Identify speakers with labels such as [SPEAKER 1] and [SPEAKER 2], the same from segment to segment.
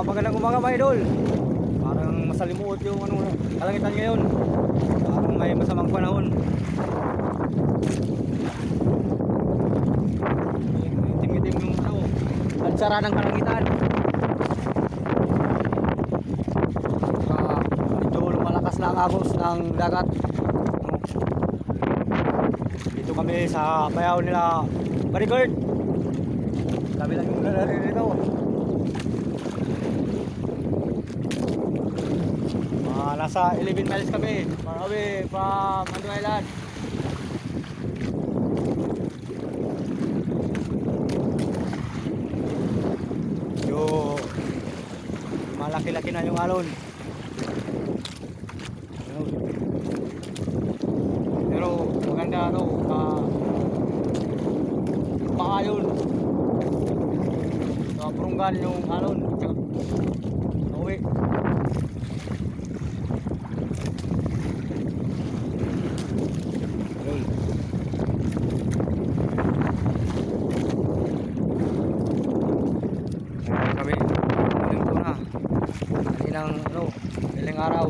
[SPEAKER 1] Magandang umaga mga idol. Parang masalimuot yung kalangitan ngayon. Parang may masamang panahon. Itim-itim yung tansara ng kalangitan. Medyo lumalakas na ang agos ng dagat. Dito kami sa bayaw nila Barigard. Kami lang yung lalari dito. Nasa 11 miles kami far away from Mandu Island. Yung malaki-laki na yung alon. Pero maganda maayon. Prunggan yung alon. Uwi. Kami muling tuna kaninang ilang araw,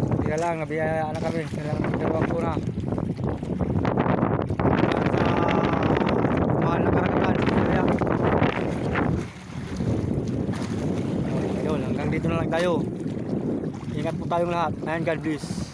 [SPEAKER 1] hindi na lang nabiyayaan na kami nilang dalawang tuna sa mahal na karagatan. Kaya ayun, hanggang dito na lang tayo. Ingat po tayong lahat and God bless.